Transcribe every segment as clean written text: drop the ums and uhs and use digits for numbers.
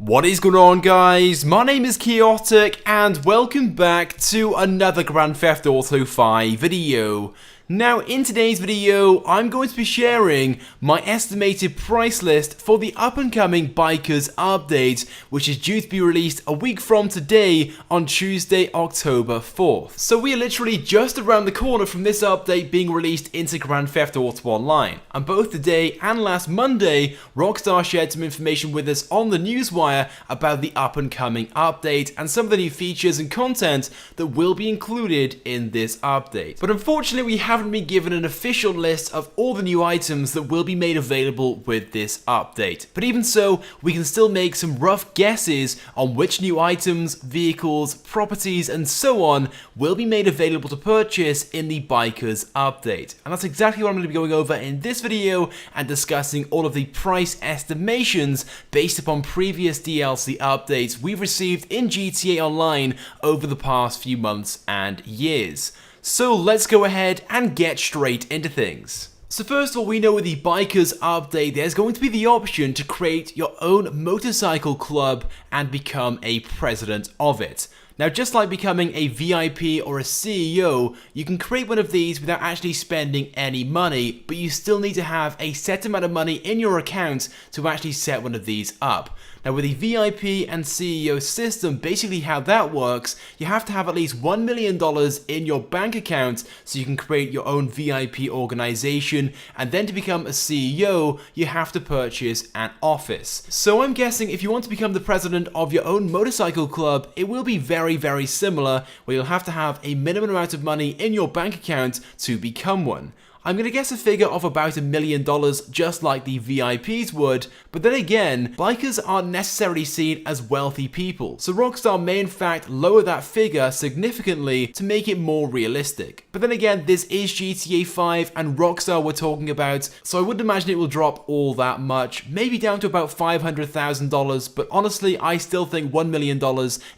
What is going on, guys? My name is Chaotic and welcome back to another Grand Theft Auto 5 video. Now, in today's video, I'm going to be sharing my estimated price list for the up-and-coming BIKERS update, which is due to be released a week from today on Tuesday, October 4th. So we are literally just around the corner from this update being released into Grand Theft Auto Online. And both today and last Monday, Rockstar shared some information with us on the newswire about the up-and-coming update and some of the new features and content that will be included in this update. But unfortunately, we haven't been given an official list of all the new items that will be made available with this update. But even so, we can still make some rough guesses on which new items, vehicles, properties, and so on will be made available to purchase in the BIKERS update. And that's exactly what I'm going to be going over in this video and discussing all of the price estimations based upon previous DLC updates we've received in GTA Online over the past few months and years. So let's go ahead and get straight into things. So first of all, we know with the BIKERS update, there's going to be the option to create your own motorcycle club and become a president of it. Now, just like becoming a VIP or a CEO, you can create one of these without actually spending any money, but you still need to have a set amount of money in your account to actually set one of these up. Now, with the VIP and CEO system, basically how that works, you have to have at least $1 million in your bank account so you can create your own VIP organization, and then to become a CEO, you have to purchase an office. So I'm guessing if you want to become the president of your own motorcycle club, it will be very similar, where you'll have to have a minimum amount of money in your bank account to become one. I'm going to guess a figure of about $1 million, just like the VIPs would, but then again, bikers aren't necessarily seen as wealthy people, so Rockstar may in fact lower that figure significantly to make it more realistic. But then again, this is GTA 5 and Rockstar we're talking about, so I wouldn't imagine it will drop all that much, maybe down to about $500,000, but honestly, I still think $1 million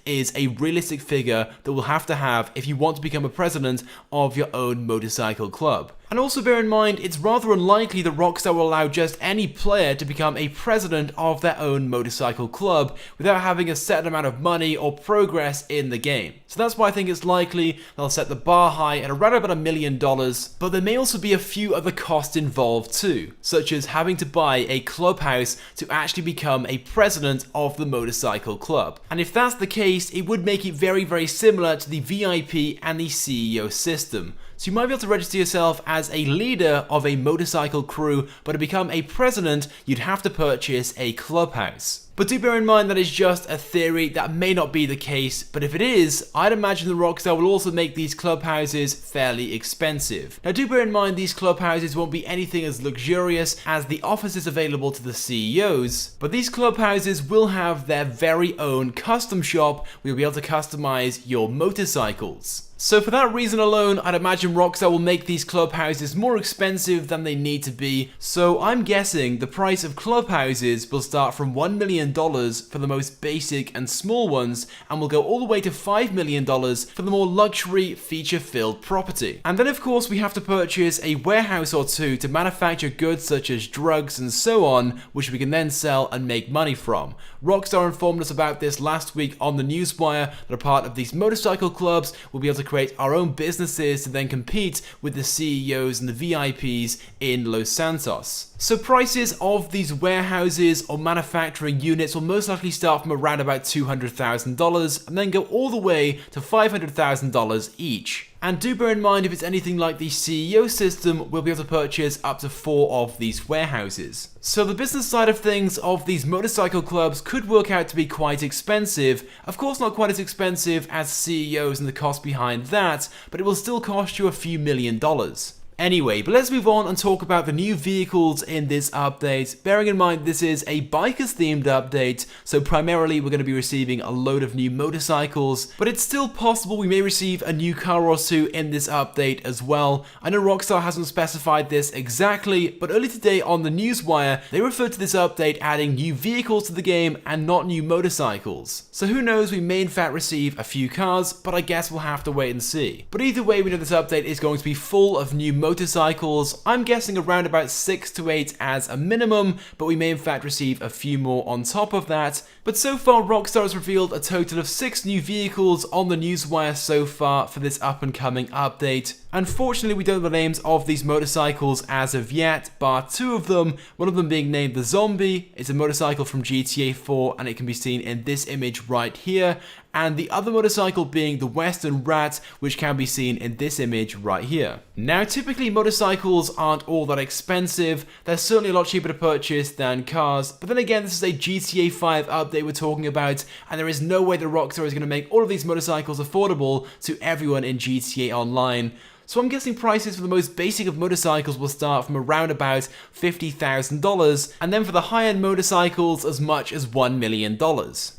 is a realistic figure that we'll have to have if you want to become a president of your own motorcycle club. And also bear in mind, it's rather unlikely that Rockstar will allow just any player to become a president of their own motorcycle club without having a set amount of money or progress in the game. So that's why I think it's likely they'll set the bar high at around about $1 million, but there may also be a few other costs involved too, such as having to buy a clubhouse to actually become a president of the motorcycle club. And if that's the case, it would make it very similar to the VIP and the CEO system. So you might be able to register yourself as a leader of a motorcycle crew, but to become a president, you'd have to purchase a clubhouse. But do bear in mind that is just a theory, that may not be the case, but if it is, I'd imagine that Rockstar will also make these clubhouses fairly expensive. Now do bear in mind these clubhouses won't be anything as luxurious as the offices available to the CEOs, but these clubhouses will have their very own custom shop where you'll be able to customize your motorcycles. So for that reason alone, I'd imagine Rockstar will make these clubhouses more expensive than they need to be, so I'm guessing the price of clubhouses will start from $1 million for the most basic and small ones, and will go all the way to $5 million for the more luxury, feature-filled property. And then of course we have to purchase a warehouse or two to manufacture goods such as drugs and so on, which we can then sell and make money from. Rockstar informed us about this last week on the newswire, that a part of these motorcycle clubs will be able to create our own businesses to then compete with the CEOs and the VIPs in Los Santos. So prices of these warehouses or manufacturing units will most likely start from around about $200,000 and then go all the way to $500,000 each. And do bear in mind, if it's anything like the CEO system, we'll be able to purchase up to 4 of these warehouses. So the business side of things of these motorcycle clubs could work out to be quite expensive. Of course not quite as expensive as CEOs and the cost behind that, but it will still cost you a few $1 million. Anyway, but let's move on and talk about the new vehicles in this update. Bearing in mind this is a bikers themed update, so primarily we're going to be receiving a load of new motorcycles, but it's still possible we may receive a new car or two in this update as well. I know Rockstar hasn't specified this exactly, but earlier today on the newswire, they referred to this update adding new vehicles to the game and not new motorcycles. So who knows, we may in fact receive a few cars, but I guess we'll have to wait and see. But either way, we know this update is going to be full of new motorcycles. I'm guessing around about 6 to 8 as a minimum, but we may in fact receive a few more on top of that. But so far, Rockstar has revealed a total of 6 new vehicles on the newswire so far for this up and coming update. Unfortunately, we don't know the names of these motorcycles as of yet, but 2 of them, one of them being named the Zombie, is a motorcycle from GTA 4 and it can be seen in this image right here, and the other motorcycle being the Western Rat, which can be seen in this image right here. Now, typically motorcycles aren't all that expensive. They're certainly a lot cheaper to purchase than cars, but then again, this is a GTA 5 update we're talking about, and there is no way that Rockstar is going to make all of these motorcycles affordable to everyone in GTA Online. So I'm guessing prices for the most basic of motorcycles will start from around about $50,000, and then for the high-end motorcycles as much as $1 million.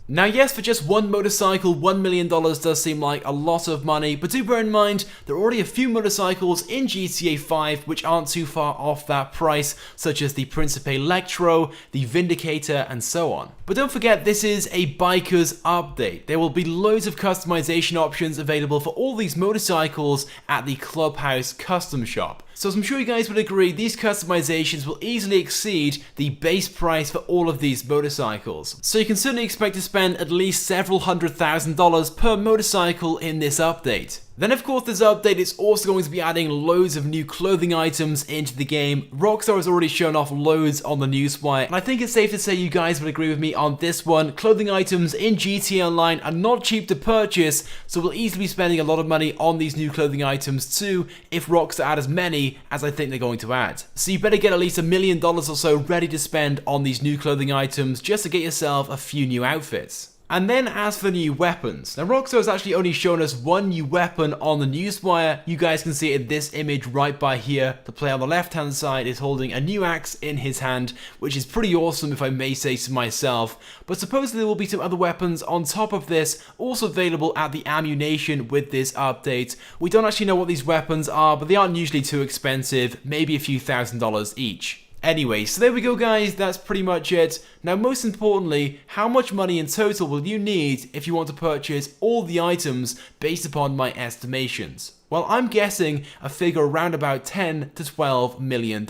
Now yes, for just one motorcycle, $1 million does seem like a lot of money, but do bear in mind there are already a few motorcycles in GTA 5 which aren't too far off that price, such as the Principe Electro, the Vindicator, and so on. But don't forget, this is a BIKERS update. There will be loads of customization options available for all these motorcycles at the Clubhouse custom shop. So as I'm sure you guys would agree, these customizations will easily exceed the base price for all of these motorcycles. So you can certainly expect to spend at least several $100,000 per motorcycle in this update. Then of course this update is also going to be adding loads of new clothing items into the game. Rockstar has already shown off loads on the newswire, and I think it's safe to say you guys would agree with me on this one. Clothing items in GTA Online are not cheap to purchase, so we'll easily be spending a lot of money on these new clothing items too if Rockstar add as many as I think they're going to add. So you better get at least $1 million or so ready to spend on these new clothing items just to get yourself a few new outfits. And then as for new weapons, now Rockstar has actually only shown us one new weapon on the newswire. You guys can see it in this image right by here. The player on the left hand side is holding a new axe in his hand, which is pretty awesome if I may say so myself. But supposedly there will be some other weapons on top of this, also available at the Ammunition with this update. We don't actually know what these weapons are, but they aren't usually too expensive, maybe a few $1,000s each. Anyway, so there we go guys, that's pretty much it. Now most importantly, how much money in total will you need if you want to purchase all the items based upon my estimations? Well, I'm guessing a figure around about $10 to $12 million,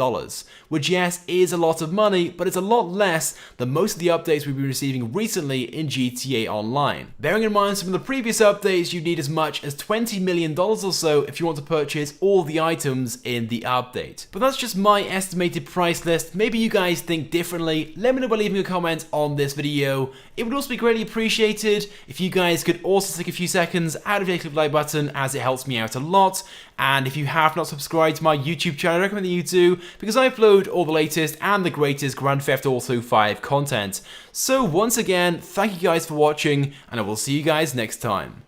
which yes, is a lot of money, but it's a lot less than most of the updates we've been receiving recently in GTA Online. Bearing in mind some of the previous updates, you need as much as $20 million or so if you want to purchase all the items in the update. But that's just my estimated price list. Maybe you guys think differently. Let me know by leaving a comment on this video. It would also be greatly appreciated if you guys could also take a few seconds out of your like button, as it helps me out a lot. And if you have not subscribed to my YouTube channel, I recommend that you do, because I upload all the latest and the greatest Grand Theft Auto 5 content. So once again, thank you guys for watching, and I will see you guys next time.